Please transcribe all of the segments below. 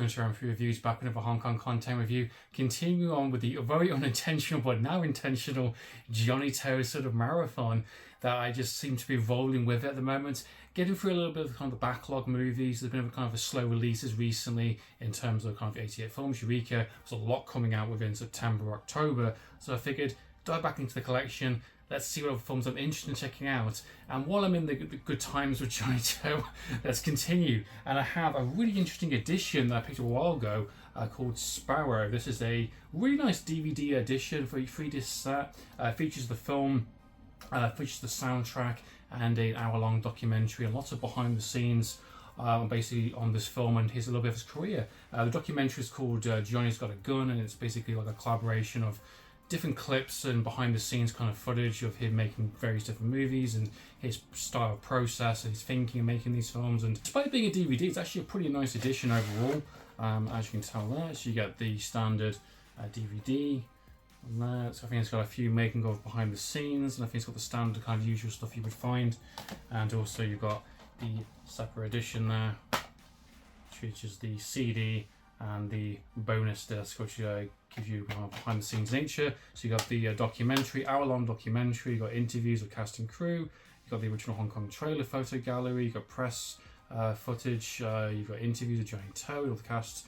welcome to Amphlett Reviews, back with another Hong Kong content review. Continuing on with the very unintentional but now intentional Johnnie sort of marathon that I just seem to be rolling with at the moment. Getting through a little bit of kind of the backlog movies. There's been a kind of a slow releases recently in terms of kind of 88 films. Eureka, there's a lot coming out within September, October. So I figured dive back into the collection. Let's see what other films I'm interested in checking out. And while I'm in the good times with Johnnie, let's continue. And I have a really interesting edition that I picked a while ago called Sparrow. This is a really nice DVD edition for a 3-disc set. Features the film, features the soundtrack, and an hour-long documentary and lots of behind-the-scenes basically on this film, and here's a little bit of his career. The documentary is called Johnny's Got a Gun, and it's basically like a collaboration of different clips and behind the scenes kind of footage of him making various different movies and his style of process and his thinking in making these films. And despite being a DVD, it's actually a pretty nice edition overall. As you can tell there, so you get the standard DVD on there. So I think it's got a few making of behind the scenes, and I think it's got the standard kind of usual stuff you would find. And also you've got the separate edition there, which features the CD and the bonus disc, which gives you behind the scenes nature. So you got the documentary, hour-long documentary, you got interviews with cast and crew, you got the original Hong Kong trailer photo gallery, you got press footage, you've got interviews with Johnnie with the cast,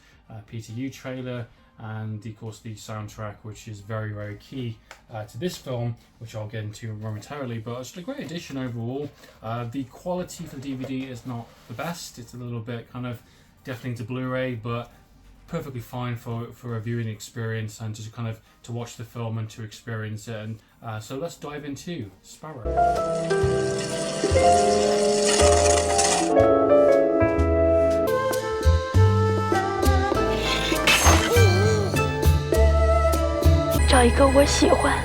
PTU trailer, and of course the soundtrack, which is very, very key to this film, which I'll get into momentarily. But it's a great edition overall. The quality for the DVD is not the best. It's a little bit kind of definitely into Blu-ray, but perfectly fine for a viewing experience and just kind of to watch the film and to experience it. And so let's dive into Sparrow.找一个我喜欢、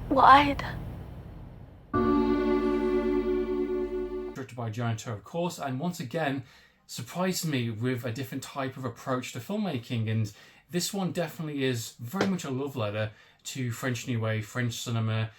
我爱的。Directed by Johnnie, of course, and once again surprised me with a different type of approach to filmmaking, and this one definitely is very much a love letter to French New Wave, French cinema,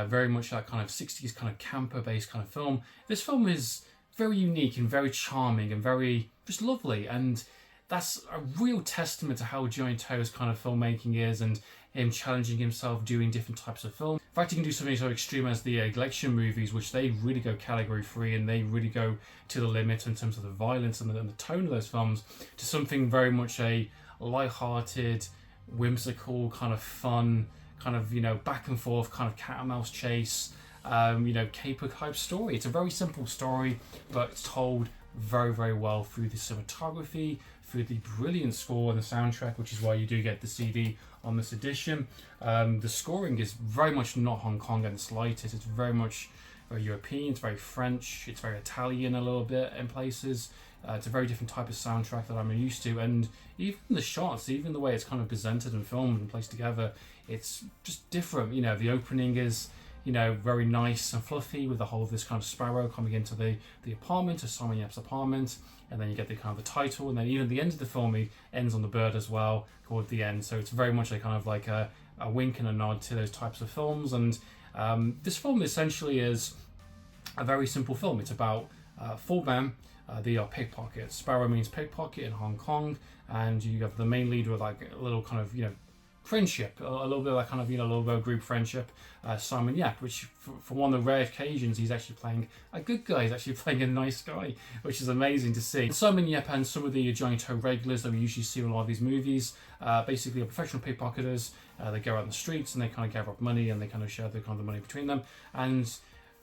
very much that kind of 60s kind of camper based kind of film. This film is very unique and very charming and very just lovely, and that's a real testament to how Johnnie's kind of filmmaking is, and him challenging himself doing different types of film. In fact, he can do something so extreme as the election movies, which they really go category free and they really go to the limit in terms of the violence and the tone of those films, to something very much a light-hearted, whimsical, kind of fun, kind of, you know, back and forth kind of cat and mouse chase, you know, caper type story. It's a very simple story, but it's told very, very well through the cinematography, through the brilliant score and the soundtrack, which is why you do get the CD on this edition. The scoring is very much not Hong Kong in the slightest. It's very much very European, it's very French, it's very Italian a little bit in places. It's a very different type of soundtrack that I'm used to, and even the shots, even the way it's kind of presented and filmed and placed together, it's just different. You know, the opening is, you know, very nice and fluffy with the whole of this kind of sparrow coming into the apartment, to Simon Yap's apartment, and then you get the kind of the title, and then even the end of the film, it ends on the bird as well, toward the end. So it's very much a kind of like a wink and a nod to those types of films. And this film essentially is a very simple film. It's about 4 men. They are pickpockets. Sparrow means pickpocket in Hong Kong, and you have the main leader with like a little kind of, you know, friendship, a little bit of that kind of, you know, a little bit of group friendship, Simon Yap, which for one of the rare occasions he's actually playing a good guy, he's actually playing a nice guy, which is amazing to see. Simon Yap and some of the Johnnie regulars that we usually see in a lot of these movies, basically are professional pickpocketers. They go out in the streets and they kind of gather up money and they kind of share the kind of money between them. And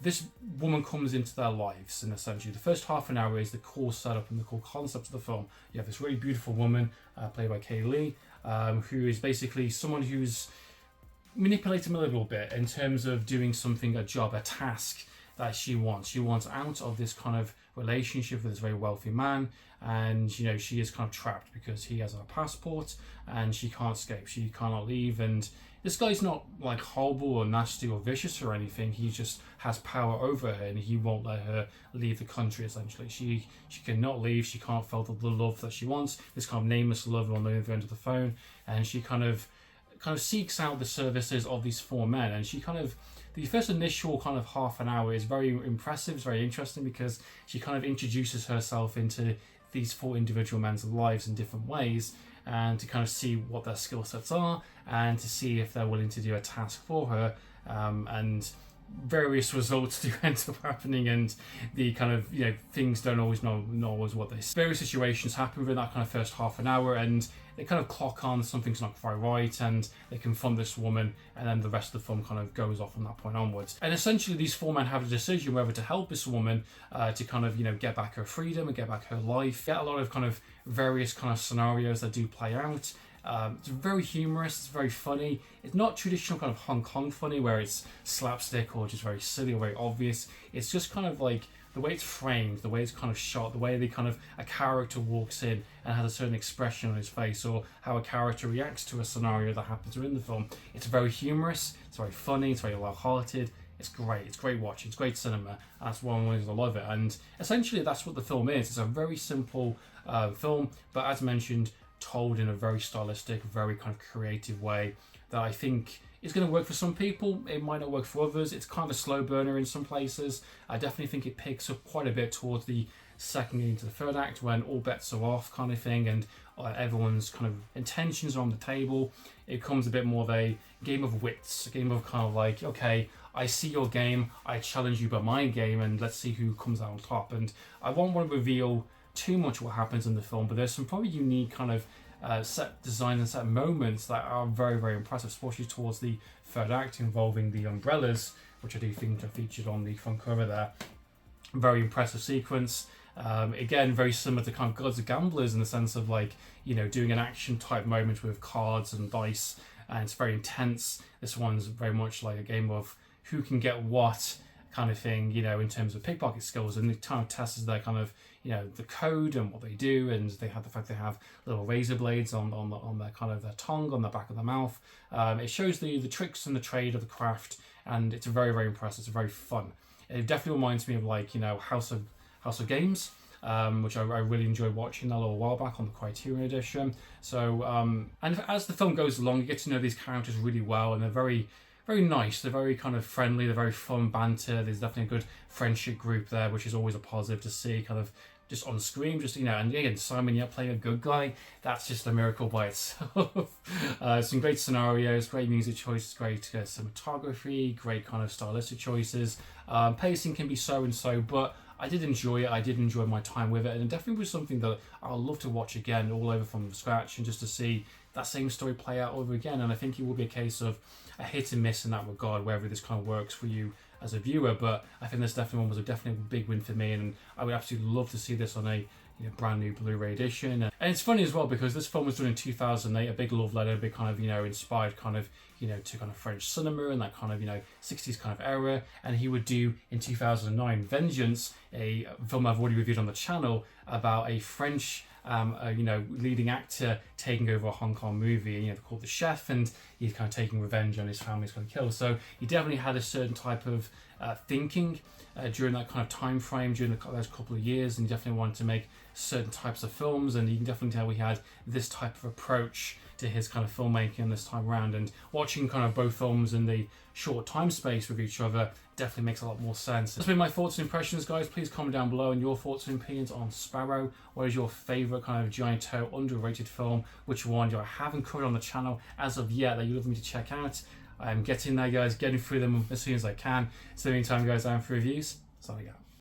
this woman comes into their lives, and essentially the first half an hour is the core setup and the core concept of the film. You have this really beautiful woman, played by Kay Lee, who is basically someone who's manipulating him a little bit in terms of doing something, a job, a task that she wants. She wants out of this kind of relationship with this very wealthy man, and you know, she is kind of trapped because he has her passport and she can't escape, she cannot leave. And this guy's not like horrible or nasty or vicious or anything, he just has power over her and he won't let her leave the country essentially. She cannot leave, she can't feel the love that she wants, this kind of nameless love on the other end of the phone, and she kind of kind of seeks out the services of these four men, and she kind of, the first initial kind of half an hour is very impressive, it's very interesting, because she kind of introduces herself into these four individual men's lives in different ways, and to kind of see what their skill sets are, and to see if they're willing to do a task for her, and various results do end up happening, and the kind of, you know, things don't always know always what they say. Various situations happen within that kind of first half an hour, and they kind of clock on something's not quite right, and they confront this woman, and then the rest of the film kind of goes off from that point onwards. And essentially these four men have a decision whether to help this woman to kind of, you know, get back her freedom and get back her life. Get a lot of kind of various kind of scenarios that do play out. It's very humorous, it's very funny. It's not traditional kind of Hong Kong funny where it's slapstick or just very silly or very obvious. It's just kind of like the way it's framed, the way it's kind of shot, the way they kind of, a character walks in and has a certain expression on his face, or how a character reacts to a scenario that happens within the film. It's very humorous, it's very funny, it's very light-hearted. It's great watching, it's great cinema. That's one of the reasons I love it. And essentially that's what the film is. It's a very simple film, but as mentioned, told in a very stylistic, very kind of creative way that I think is going to work for some people. It might not work for others. It's kind of a slow burner in some places. I definitely think it picks up quite a bit towards the second into the third act, when all bets are off kind of thing, and everyone's kind of intentions are on the table. It becomes a bit more of a game of wits, a game of kind of like, okay, I see your game, I challenge you by my game, and let's see who comes out on top. And I won't want to reveal too much what happens in the film, but there's some probably unique kind of set design and set moments that are very, very impressive, especially towards the third act involving the umbrellas, which I do think are featured on the front cover there. Very impressive sequence. Again, very similar to kind of Gods of Gamblers in the sense of, like, you know, doing an action type moment with cards and dice, and it's very intense. This one's very much like a game of who can get what kind of thing, you know, in terms of pickpocket skills, and it kind of tests their kind of, you know, the code and what they do, and they have the fact they have little razor blades on their kind of their tongue, on the back of their mouth. It shows the tricks and the trade of the craft, and it's very, very impressive. It's very fun. It definitely reminds me of, like, you know, House of Games, which I really enjoyed watching a little while back on the Criterion edition. So, and as the film goes along, you get to know these characters really well, and they're very, very nice. They're very kind of friendly. They're very fun banter. There's definitely a good friendship group there, which is always a positive to see, kind of just on screen, just, you know. And again, Simon Yep playing a good guy, that's just a miracle by itself. Some great scenarios, great music choices, great cinematography, great kind of stylistic choices. Pacing can be so and so, but I did enjoy it. I did enjoy my time with it, and it definitely was something that I'll love to watch again, all over from scratch, and just to see that same story play out over again. And I think it will be a case of a hit and miss in that regard, whether this kind of works for you as a viewer. But I think this definitely was definitely a big win for me, and I would absolutely love to see this on a, you know, brand new Blu-ray edition. And it's funny as well, because this film was done in 2008, a big love letter, a big kind of, you know, inspired kind of, you know, to kind of French cinema and that kind of, you know, 60s kind of era. And he would do in 2009 Vengeance, a film I've already reviewed on the channel, about a French you know, leading actor taking over a Hong Kong movie, you know, called The Chef, and he's kind of taking revenge on his family's kind of killed. So he definitely had a certain type of thinking during that kind of time frame, during those couple of years, and he definitely wanted to make certain types of films, and you can definitely tell he had this type of approach to his kind of filmmaking this time around. And watching kind of both films in the short time space with each other definitely makes a lot more sense. That's been my thoughts and impressions, guys. Please comment down below on your thoughts and opinions on Sparrow. What is your favourite kind of giant toe underrated film? Which one do I haven't covered on the channel as of yet that you'd love me to check out? I'm getting there, guys, getting through them as soon as I can. So in the meantime, guys, I'm for reviews. Signing out.